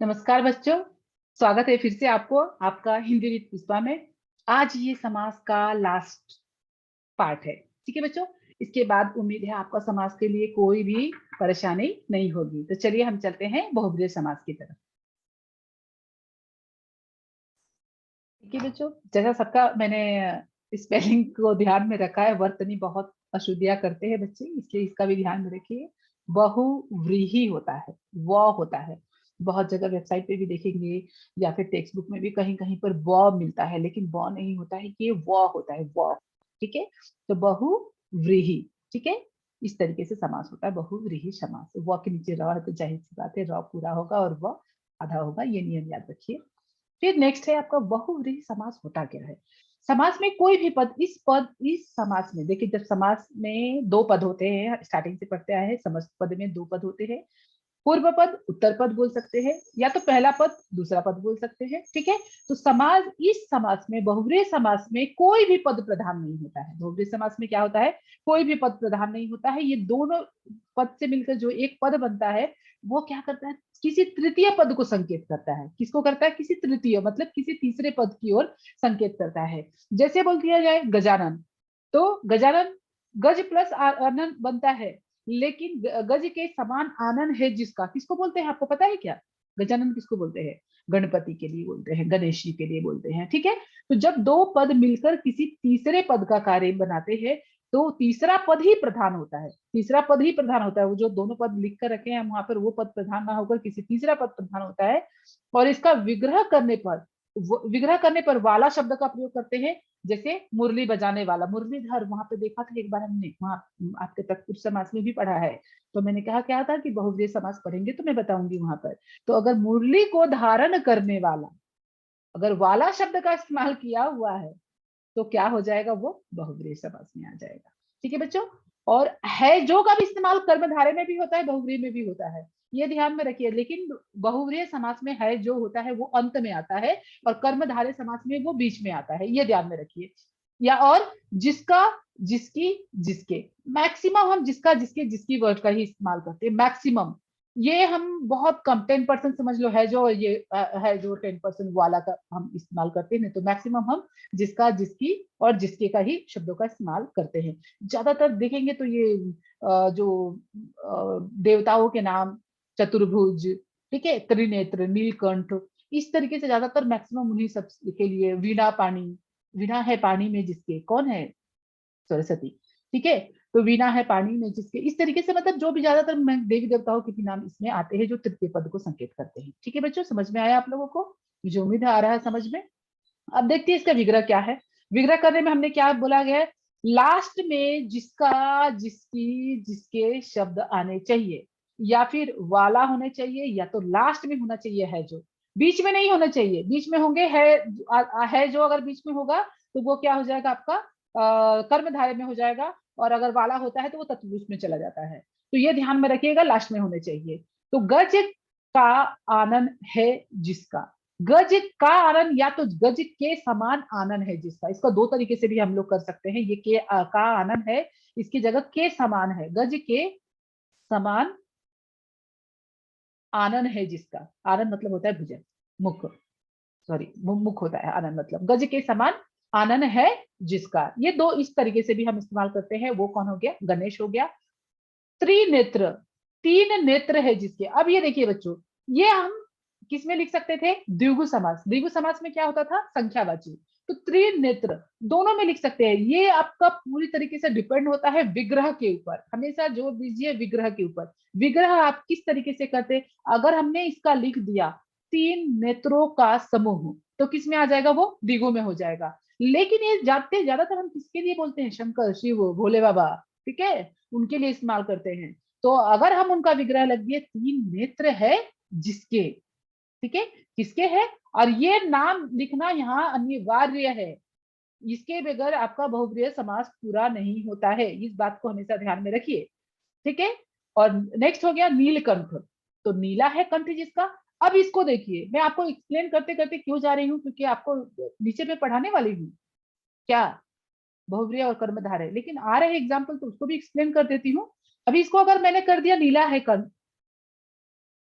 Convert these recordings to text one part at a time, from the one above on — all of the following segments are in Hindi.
नमस्कार बच्चों, स्वागत है फिर से आपको आपका हिंदी विद पुष्पा में। आज ये समास का लास्ट पार्ट है। ठीक है बच्चों, इसके बाद उम्मीद है आपका समास के लिए कोई भी परेशानी नहीं होगी। तो चलिए हम चलते हैं बहुब्रीहि समास की तरफ। ठीक है बच्चों, जैसा सबका मैंने स्पेलिंग को ध्यान में रखा है, वर्तनी बहुत अशुद्धियां करते हैं बच्चे, इसलिए इसका भी ध्यान में रखिए। बहुव्रीहि होता है, व होता है। बहुत जगह वेबसाइट पे भी देखेंगे या फिर टेक्स्ट बुक में भी कहीं कहीं पर व मिलता है, लेकिन व नहीं होता है, ये व होता है, व। ठीक है, तो बहुव्रीहि। ठीक है, इस तरीके से समास होता है बहुव्रीहि समास। व के नीचे र है तो जाहिर सी बात है र पूरा होगा और व आधा होगा, ये नियम याद रखिए। फिर नेक्स्ट है आपका बहुव्रीहि समास होता क्या है। समास में कोई भी पद, इस समास में देखिए, जब समास में दो पद होते हैं, स्टार्टिंग से पढ़ते आए हैं, समस्त पद में दो पद होते हैं। पूर्व पद उत्तर पद बोल सकते हैं, या तो पहला पद दूसरा पद बोल सकते हैं। ठीक है, तो समास, इस समास में, बहुव्रीहि समास में कोई भी पद प्रधान नहीं होता है। बहुव्रीहि समास में क्या होता है, कोई भी पद प्रधान नहीं होता है। ये दोनों पद से मिलकर जो एक पद बनता है, वो क्या करता है, किसी तृतीय पद को संकेत करता है। किसको करता है, किसी तृतीय मतलब किसी तीसरे पद की ओर संकेत करता है। जैसे बोल दिया जाए गजानन, तो गजानन गज प्लस आनन बनता है, लेकिन गज के समान आनंद है जिसका, किसको बोलते हैं आपको पता है क्या? गजानन किसको बोलते हैं? गणपति के लिए बोलते हैं, गणेश जी के लिए बोलते हैं। ठीक है, तो जब दो पद मिलकर किसी तीसरे पद का कार्य बनाते हैं, तो तीसरा पद ही प्रधान होता है। तीसरा पद ही प्रधान होता है। वो जो दोनों पद लिख कर रखे हैं वहां पर, वो पद प्रधान ना होकर किसी तीसरा पद प्रधान होता है। और इसका विग्रह करने पर वाला शब्द का प्रयोग करते हैं। जैसे मुरली बजाने वाला, मुरलीधर, वहां पे देखा था एक बार हमने, वहां आपके तत्पुरुष समास में भी पढ़ा है। तो मैंने कहा क्या था कि बहुव्रीहि समास पढ़ेंगे तो मैं बताऊंगी वहां पर। तो अगर मुरली को धारण करने वाला, अगर वाला शब्द का इस्तेमाल किया हुआ है, तो क्या हो जाएगा, वो बहुव्रीहि समास में आ जाएगा। ठीक है बच्चों, और है जो का भी इस्तेमाल कर्मधारय में भी होता है, बहुव्रीहि में भी होता है, ये ध्यान में रखिए। लेकिन बहुव्रीहि समास में है जो होता है वो अंत में आता है, और कर्मधारय समास में वो बीच में आता है, ये ध्यान में रखिए। या और जिसका, जिसकी, जिसके, मैक्सिमम हम जिसका, जिसके, जिसकी वर्ड का ही इस्तेमाल करते हैं, मैक्सिमम। ये हम बहुत कम, 10% समझ लो है जो, ये है जो 10% वाला का हम इस्तेमाल करते हैं। तो मैक्सिमम हम जिसका, जिसकी और जिसके का ही शब्दों का इस्तेमाल करते हैं। ज्यादातर देखेंगे तो ये जो देवताओं के नाम, चतुर्भुज, ठीक है, त्रिनेत्र, नीलकंठ, इस तरीके से ज्यादातर मैक्सिमम उन्हीं सब के लिए। वीणा पानी, वीणा है पानी में जिसके, कौन है? सरस्वती। ठीक है, तो वीणा है पानी में जिसके, इस तरीके से मतलब जो भी ज्यादातर देवी देवताओं के भी नाम इसमें आते हैं जो तृतीय पद को संकेत करते हैं। ठीक है बच्चों, समझ में आया आप लोगों को? मुझे उम्मीद है आ रहा है समझ में। अब देखते हैं इसका विग्रह क्या है। विग्रह करने में हमने क्या बोला गया है, लास्ट में जिसका, जिसकी, जिसके शब्द आने चाहिए, या फिर वाला होने चाहिए, या तो लास्ट में होना चाहिए है जो, बीच में नहीं होना चाहिए। बीच में होंगे है, है जो अगर बीच में होगा तो वो क्या हो जाएगा आपका, कर्मधारय में हो जाएगा। और अगर वाला होता है तो वो तत्पुरुष में चला जाता है। तो ये ध्यान में रखिएगा, लास्ट में होने चाहिए। तो गज का आनंद है जिसका, गज का आनंद, या तो गज के समान आनंद है जिसका, इसको दो तरीके से भी हम लोग कर सकते हैं। ये के का आनंद है, इसकी जगह के समान है, गज के समान आनंद है जिसका। आनंद मतलब होता है भुजन, मुख, सॉरी मुख होता है आनंद, मतलब गज के समान आनंद है जिसका। ये दो इस तरीके से भी हम इस्तेमाल करते हैं। वो कौन हो गया, गणेश हो गया। त्रिनेत्र, तीन नेत्र है जिसके। अब ये देखिए बच्चों, ये हम किसमें लिख सकते थे, द्विगु समास। द्विगु समास में क्या होता था, संख्यावाची। तो त्रिनेत्र दोनों में लिख सकते हैं। ये आपका पूरी तरीके से डिपेंड होता है विग्रह के ऊपर, हमेशा जोर दीजिए विग्रह के ऊपर। विग्रह आप किस तरीके से करते, अगर हमने इसका लिख दिया तीन नेत्रों का समूह, तो किस में आ जाएगा, वो द्विगु में हो जाएगा। लेकिन ये जाते ज्यादातर हम किसके लिए बोलते हैं, शंकर, शिव, भोले बाबा, ठीक है, उनके लिए इस्तेमाल करते हैं। तो अगर हम उनका विग्रह लग दिए, तीन नेत्र है जिसके, ठीक है, किसके है, और ये नाम लिखना यहाँ अनिवार्य है। इसके बगैर आपका बहुव्रीहि समास पूरा नहीं होता है, इस बात को हमेशा ध्यान में रखिए। ठीक है, और नेक्स्ट हो गया नीलकंठ। तो नीला है कंठ जिसका। अब इसको देखिए, मैं आपको एक्सप्लेन करते करते क्यों जा रही हूँ, क्योंकि आपको नीचे में पढ़ाने वाली हूँ क्या, बहुव्रीहि और कर्मधारय, लेकिन आ रहे एग्जाम्पल तो उसको भी एक्सप्लेन कर देती हूँ। अभी इसको अगर मैंने कर दिया नीला है कंठ,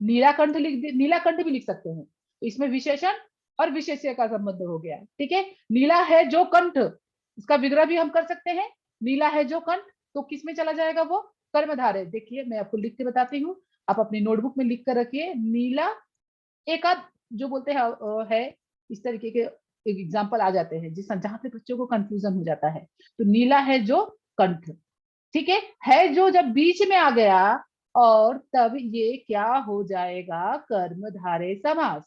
नीलाकंठ नीलाकंठ भी लिख सकते हैं। तो इसमें विशेषण और विशेष्य का संबंध हो गया, ठीक है। नीला है जो कंठ, इसका विग्रह भी हम कर सकते हैं। नीला है जो कंठ, तो किस में चला जाएगा वो, कर्मधारय। देखिए मैं आपको लिख के बताती हूँ, आप अपनी नोटबुक में लिख कर रखिए। नीला, एक आध जो बोलते हैं है, इस तरीके के एग्जाम्पल आ जाते हैं जिस जहां पे बच्चों को कंफ्यूजन हो जाता है। तो नीला है जो कंठ, ठीक है जो जब बीच में आ गया और तब ये क्या हो जाएगा, कर्मधारय समास,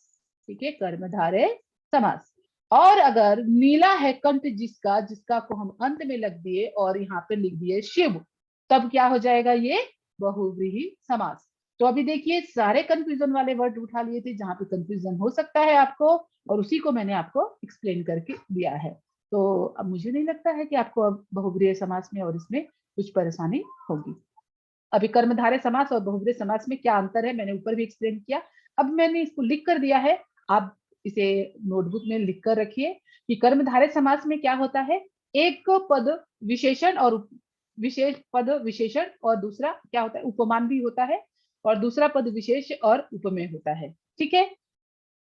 ठीक है, कर्मधारय समास। और अगर नीला है कंठ जिसका, जिसका को हम अंत में लग दिए और यहाँ पे लिख दिए शिव, तब क्या हो जाएगा, ये बहुव्रीहि समास। तो अभी देखिए सारे कंफ्यूजन वाले वर्ड उठा लिए थे जहां पे कंफ्यूजन हो सकता है आपको, और उसी को मैंने आपको एक्सप्लेन करके दिया है। तो अब मुझे नहीं लगता है कि आपको अब बहुव्रीहि समास में और इसमें कुछ परेशानी होगी। अभी कर्मधारय समास और बहुव्रीहि समास में क्या अंतर है मैंने ऊपर भी एक्सप्लेन किया। अब मैंने इसको लिख कर दिया है, आप इसे नोटबुक में लिख कर रखिए कि कर्मधारय समास में क्या होता है, एक पद विशेषण और विशेष पद विशेषण, और दूसरा क्या होता है, उपमान भी होता है, और दूसरा पद विशेष और उपमेय होता है, ठीक है।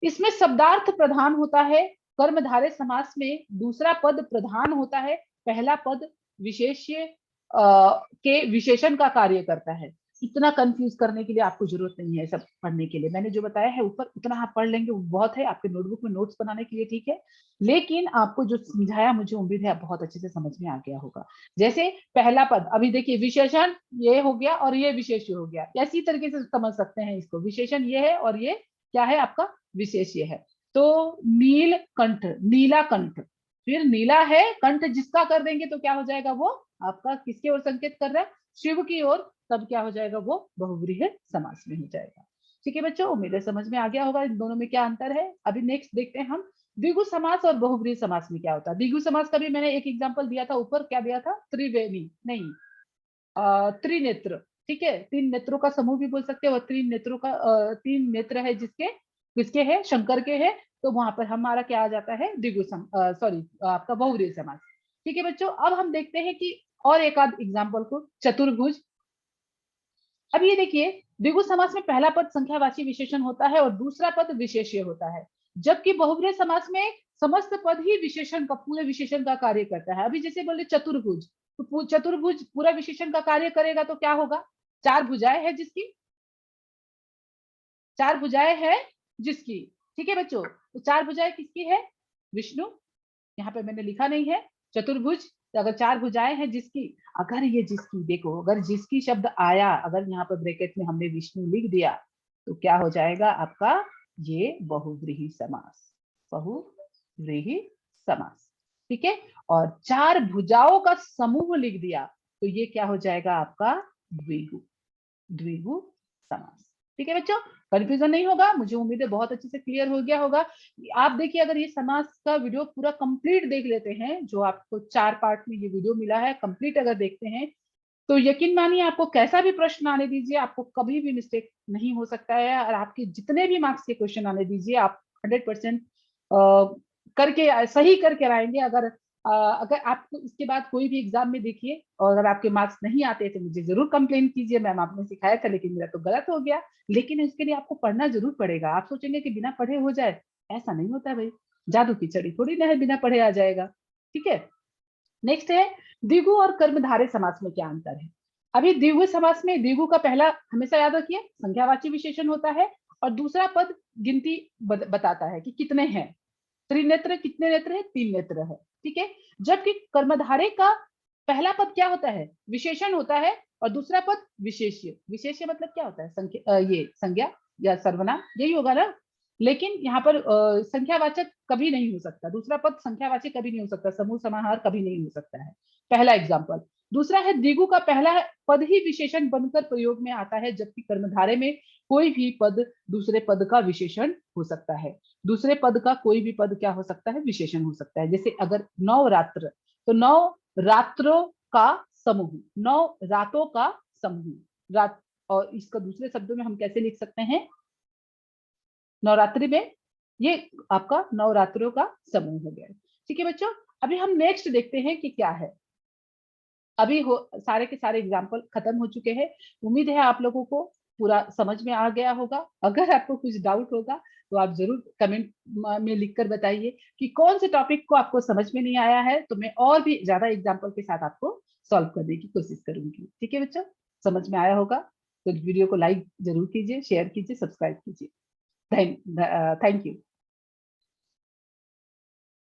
इसमें शब्दार्थ प्रधान होता है, कर्मधारय समास में दूसरा पद प्रधान होता है, पहला पद विशेष्य के विशेषण का कार्य करता है। इतना कंफ्यूज करने के लिए आपको जरूरत नहीं है, सब पढ़ने के लिए मैंने जो बताया है ऊपर उतना आप पढ़ लेंगे वो बहुत है आपके नोटबुक में नोट्स बनाने के लिए, ठीक है। लेकिन आपको जो समझाया मुझे उम्मीद है आप बहुत अच्छे से समझ में आ गया होगा। जैसे पहला पद, अभी देखिए विशेषण ये हो गया और ये विशेष्य हो गया, इसी तरीके से समझ सकते हैं इसको, विशेषण ये है और ये क्या है आपका विशेष्य है। तो नील कंठ, नीला कंठ, फिर नीला है कंठ जिसका कर देंगे तो क्या हो जाएगा, वो आपका किसकी ओर संकेत कर रहा है, शिव की ओर, तब क्या हो जाएगा, वो बहुव्रीहि समास में हो जाएगा। ठीक है बच्चों, उम्मीद है समझ में आ गया होगा इन दोनों में क्या अंतर है। अभी नेक्स्ट देखते हैं हम द्विगु समास और बहुव्रीहि समास में क्या होता है। द्विगु समास का भी मैंने एक एग्जांपल दिया था ऊपर, क्या दिया था, त्रिवेणी नहीं, त्रिनेत्र, ठीक है, तीन नेत्रों का समूह भी बोल सकते हैं, और तीन नेत्रों का तीन नेत्र है जिसके किसके है, शंकर के है, तो वहां पर हमारा क्या आ जाता है, द्विगु सॉरी आपका बहुव्रीहि समास। ठीक है बच्चों, अब हम देखते हैं कि और एक आध एग्जाम्पल को, चतुर्भुज। अब ये देखिए द्विगु समास में पहला पद संख्यावाची विशेषण होता है और दूसरा पद विशेष्य होता है, जबकि बहुव्रीहि समास में समस्त पद ही विशेषण का, पूरे विशेषण का कार्य करता है। अभी जैसे बोले चतुर्भुज, तो चतुर्भुज पूरा विशेषण का कार्य करेगा तो क्या होगा, चार भुजाएं है जिसकी, चार भुजाएं है जिसकी, ठीक है बच्चों, तो चार भुजाएं किसकी है, विष्णु, यहाँ पे मैंने लिखा नहीं है चतुर्भुज, तो अगर चार भुजाएं हैं जिसकी, अगर ये जिसकी देखो, अगर जिसकी शब्द आया, अगर यहाँ पर ब्रैकेट में हमने विष्णु लिख दिया तो क्या हो जाएगा आपका, ये बहुव्रीहि समास, बहुव्रीहि समास, ठीक है। और चार भुजाओं का समूह लिख दिया तो ये क्या हो जाएगा आपका, द्विगु, द्विगु समास। ठीक है बच्चों, कंफ्यूजन नहीं होगा, मुझे उम्मीद है बहुत अच्छे से क्लियर हो गया होगा। आप देखिए अगर ये समास का वीडियो पूरा कंप्लीट देख लेते हैं, जो आपको 4 पार्ट में ये वीडियो मिला है, कंप्लीट अगर देखते हैं तो यकीन मानिए आपको कैसा भी प्रश्न आने दीजिए, आपको कभी भी मिस्टेक नहीं हो सकता है, और आपके जितने भी मार्क्स के क्वेश्चन आने दीजिए आप 100% करके सही करके आएंगे। अगर आपको इसके बाद कोई भी एग्जाम में देखिए और अगर आपके मार्क्स नहीं आते तो मुझे जरूर कंप्लेन कीजिए, मैम आपने सिखाया था लेकिन मेरा तो गलत हो गया। लेकिन इसके लिए आपको पढ़ना जरूर पड़ेगा। आप सोचेंगे कि बिना पढ़े हो जाए, ऐसा नहीं होता भाई, जादू की छड़ी थोड़ी ना है बिना पढ़े आ जाएगा। ठीक है, नेक्स्ट है द्विगु और कर्मधारय समास में क्या अंतर है। अभी द्विगु समास में द्विगु का पहला हमेशा याद रखिए संख्यावाची विशेषण होता है और दूसरा पद गिनती बताता है कि कितने हैं, त्रिनेत्र कितने नेत्र है, 3 नेत्र है, ठीक है। जबकि कर्मधारय का पहला पद क्या होता है, विशेषण होता है, और दूसरा पद विशेष्य, विशेष्य मतलब क्या होता है, संख्या ये संज्ञा या सर्वनाम यही होगा ना। लेकिन यहाँ पर संख्यावाचक कभी नहीं हो सकता, दूसरा पद संख्यावाचक कभी नहीं हो सकता, समूह समाहार कभी नहीं हो सकता है, पहला एग्जाम्पल। दूसरा है द्विगु का पहला पद ही विशेषण बनकर प्रयोग में आता है, जबकि कर्मधारय में कोई भी पद दूसरे पद का विशेषण हो सकता है, दूसरे पद का कोई भी पद क्या हो सकता है, विशेषण हो सकता है। जैसे अगर नवरात्र, तो नौ रात्रों का समूह, नौ रातों का समूह, रात, और इसका दूसरे शब्दों में हम कैसे लिख सकते हैं, नवरात्रि में ये आपका नवरात्रों का समूह हो गया। ठीक है बच्चों, अभी हम नेक्स्ट देखते हैं कि क्या है। अभी सारे के सारे एग्जाम्पल खत्म हो चुके हैं, उम्मीद है आप लोगों को पूरा समझ में आ गया होगा। अगर आपको कुछ डाउट होगा तो आप जरूर कमेंट में लिखकर बताइए कि कौन से टॉपिक को आपको समझ में नहीं आया है, तो मैं और भी ज्यादा एग्जाम्पल के साथ आपको सॉल्व करने की कोशिश करूंगी। ठीक है बच्चों, समझ में आया होगा तो वीडियो को लाइक जरूर कीजिए, शेयर कीजिए, सब्सक्राइब कीजिए। Thank you.